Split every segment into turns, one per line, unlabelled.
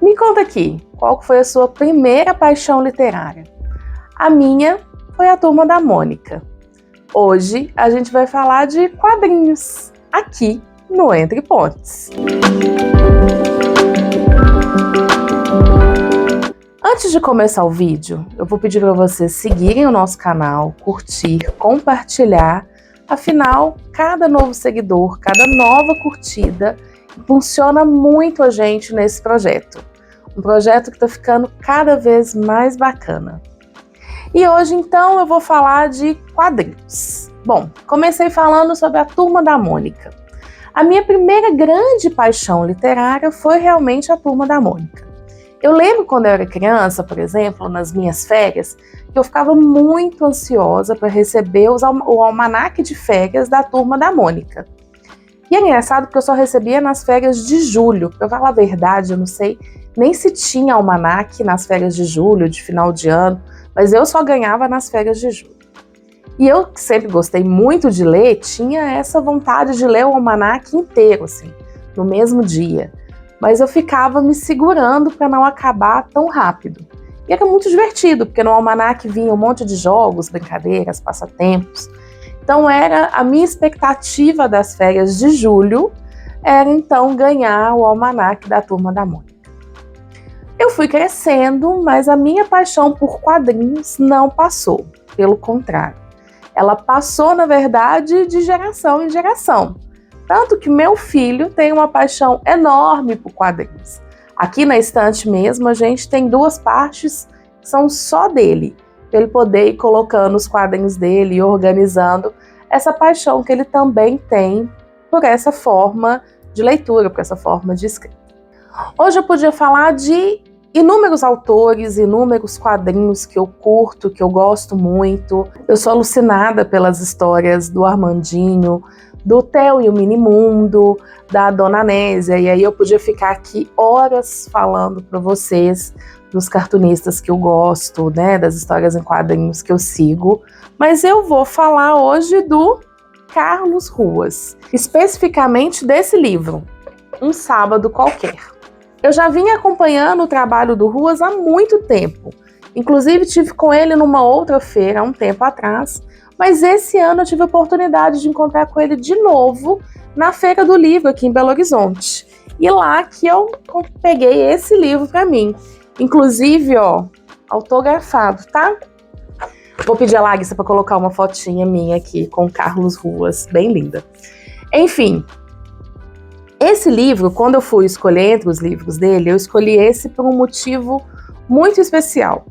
Me conta aqui, qual foi a sua primeira paixão literária? A minha foi a Turma da Mônica. Hoje a gente vai falar de quadrinhos, aqui no Entre Pontes. Antes de começar o vídeo, eu vou pedir para vocês seguirem o nosso canal, curtir, compartilhar. Afinal, cada novo seguidor, cada nova curtida impulsiona muito a gente nesse projeto. Um projeto que está ficando cada vez mais bacana. E hoje, então, eu vou falar de quadrinhos. Bom, comecei falando sobre a Turma da Mônica. A minha primeira grande paixão literária foi realmente a Turma da Mônica. Eu lembro quando eu era criança, por exemplo, nas minhas férias, que eu ficava muito ansiosa para receber o almanaque de férias da Turma da Mônica. E é engraçado porque eu só recebia nas férias de julho. Para falar a verdade, eu não sei nem se tinha almanaque nas férias de julho, de final de ano, mas eu só ganhava nas férias de julho. E eu, que sempre gostei muito de ler, tinha essa vontade de ler o almanaque inteiro, assim, no mesmo dia. Mas eu ficava me segurando para não acabar tão rápido. E era muito divertido, porque no almanaque vinha um monte de jogos, brincadeiras, passatempos. Então era a minha expectativa das férias de julho, era então ganhar o almanaque da Turma da Mônica. Eu fui crescendo, mas a minha paixão por quadrinhos não passou, pelo contrário. Ela passou, na verdade, de geração em geração. Tanto que meu filho tem uma paixão enorme por quadrinhos. Aqui na estante mesmo, a gente tem 2 partes que são só dele, para ele poder ir colocando os quadrinhos dele e organizando essa paixão que ele também tem por essa forma de leitura, por essa forma de escrita. Hoje eu podia falar de inúmeros autores, inúmeros quadrinhos que eu curto, que eu gosto muito. Eu sou alucinada pelas histórias do Armandinho, do Theo e o Minimundo, da Dona Nésia, e aí eu podia ficar aqui horas falando para vocês dos cartunistas que eu gosto, né, das histórias em quadrinhos que eu sigo, mas eu vou falar hoje do Carlos Ruas, especificamente desse livro, Um Sábado Qualquer. Eu já vinha acompanhando o trabalho do Ruas há muito tempo. Inclusive, tive com ele numa outra feira há um tempo atrás, mas esse ano eu tive a oportunidade de encontrar com ele de novo na Feira do Livro aqui em Belo Horizonte. E lá que eu peguei esse livro para mim. Inclusive, ó, autografado, tá? Vou pedir a Larissa para colocar uma fotinha minha aqui com o Carlos Ruas, bem linda. Enfim, esse livro, quando eu fui escolher entre os livros dele, eu escolhi esse por um motivo muito especial.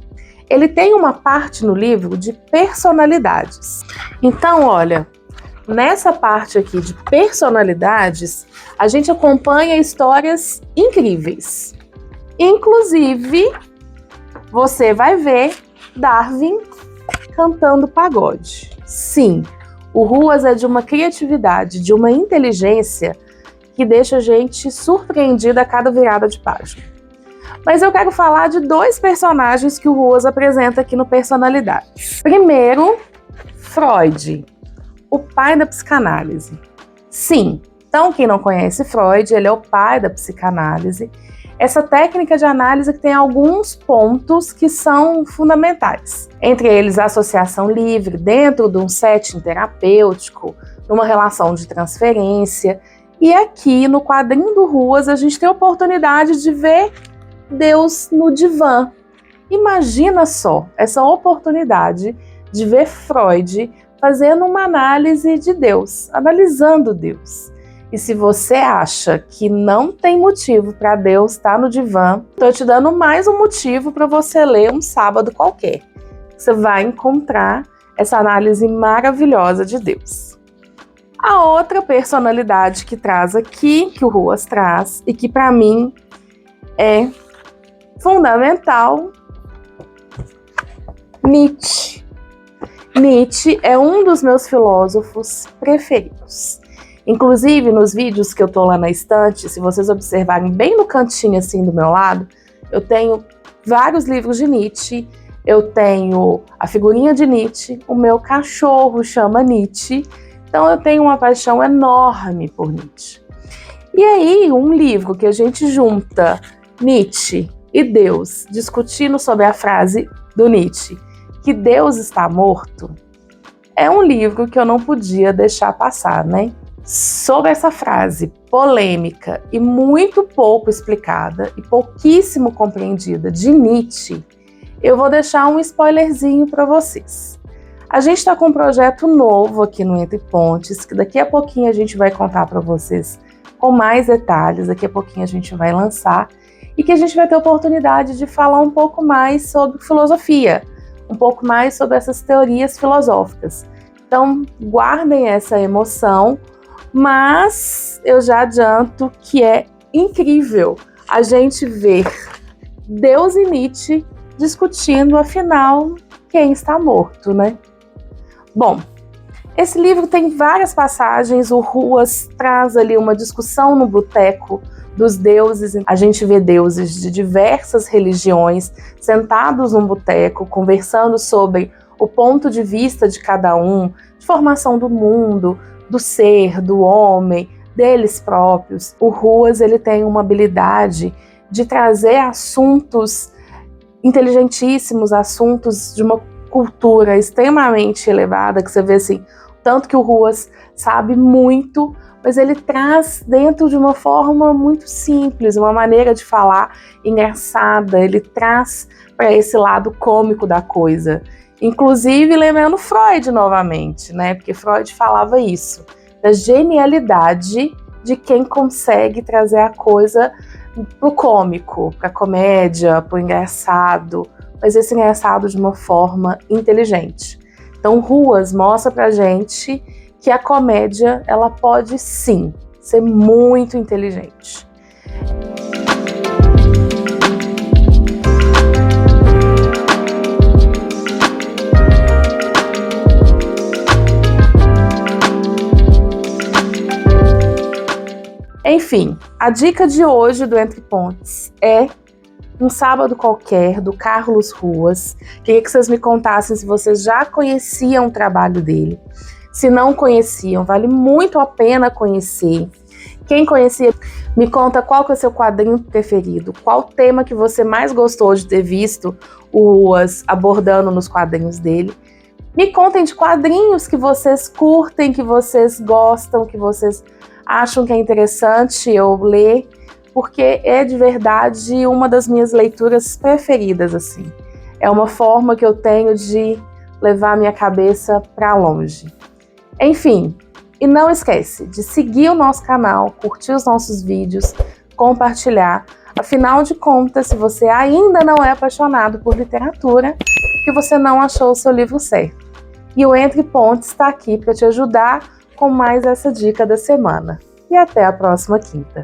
Ele tem uma parte no livro de personalidades. Então, olha, nessa parte aqui de personalidades, a gente acompanha histórias incríveis. Inclusive, você vai ver Darwin cantando pagode. Sim, o Ruas é de uma criatividade, de uma inteligência que deixa a gente surpreendida a cada virada de página. Mas eu quero falar de 2 personagens que o Ruas apresenta aqui no Personalidades. Primeiro, Freud, o pai da psicanálise. Sim, então quem não conhece Freud, ele é o pai da psicanálise. Essa técnica de análise que tem alguns pontos que são fundamentais. Entre eles, a associação livre dentro de um setting terapêutico, numa relação de transferência. E aqui no quadrinho do Ruas a gente tem a oportunidade de ver Deus no divã. Imagina só essa oportunidade de ver Freud fazendo uma análise de Deus, analisando Deus. E se você acha que não tem motivo para Deus estar no divã, estou te dando mais um motivo para você ler Um Sábado Qualquer. Você vai encontrar essa análise maravilhosa de Deus. A outra personalidade que traz aqui, que o Ruas traz, e que para mim é fundamental, Nietzsche. Nietzsche é um dos meus filósofos preferidos. Inclusive, nos vídeos que eu tô lá na estante, se vocês observarem bem no cantinho assim do meu lado, eu tenho vários livros de Nietzsche, eu tenho a figurinha de Nietzsche, o meu cachorro chama Nietzsche, então eu tenho uma paixão enorme por Nietzsche. E aí, um livro que a gente junta Nietzsche e Deus, discutindo sobre a frase do Nietzsche, que Deus está morto, é um livro que eu não podia deixar passar, né? Sobre essa frase polêmica e muito pouco explicada e pouquíssimo compreendida de Nietzsche, eu vou deixar um spoilerzinho para vocês. A gente está com um projeto novo aqui no Entre Pontes, que daqui a pouquinho a gente vai contar para vocês com mais detalhes, daqui a pouquinho a gente vai lançar, e que a gente vai ter a oportunidade de falar um pouco mais sobre filosofia, um pouco mais sobre essas teorias filosóficas. Então, guardem essa emoção, mas eu já adianto que é incrível a gente ver Deus e Nietzsche discutindo, afinal, quem está morto, né? Bom, esse livro tem várias passagens, o Ruas traz ali uma discussão no boteco dos deuses. A gente vê deuses de diversas religiões sentados num boteco, conversando sobre o ponto de vista de cada um, de formação do mundo, do ser, do homem, deles próprios. O Ruas, ele tem uma habilidade de trazer assuntos inteligentíssimos, assuntos de uma cultura extremamente elevada, que você vê assim, tanto que o Ruas sabe muito, mas ele traz dentro de uma forma muito simples, uma maneira de falar engraçada, ele traz para esse lado cômico da coisa. Inclusive lembrando Freud novamente, né? Porque Freud falava isso, da genialidade de quem consegue trazer a coisa pro cômico, pra comédia, pro engraçado, mas esse engraçado de uma forma inteligente. Então, Ruas mostra pra gente que a comédia, ela pode sim ser muito inteligente. Enfim, a dica de hoje do Entre Pontes é Um Sábado Qualquer, do Carlos Ruas. Queria que vocês me contassem se vocês já conheciam o trabalho dele. Se não conheciam, vale muito a pena conhecer. Quem conhecia, me conta qual que é o seu quadrinho preferido, qual tema que você mais gostou de ter visto o Ruas abordando nos quadrinhos dele. Me contem de quadrinhos que vocês curtem, que vocês gostam, que vocês acham que é interessante eu ler, porque é de verdade uma das minhas leituras preferidas, assim. É uma forma que eu tenho de levar a minha cabeça para longe. Enfim, e não esquece de seguir o nosso canal, curtir os nossos vídeos, compartilhar. Afinal de contas, se você ainda não é apaixonado por literatura, porque você não achou o seu livro certo. E o Entre Pontes está aqui para te ajudar com mais essa dica da semana. E até a próxima quinta.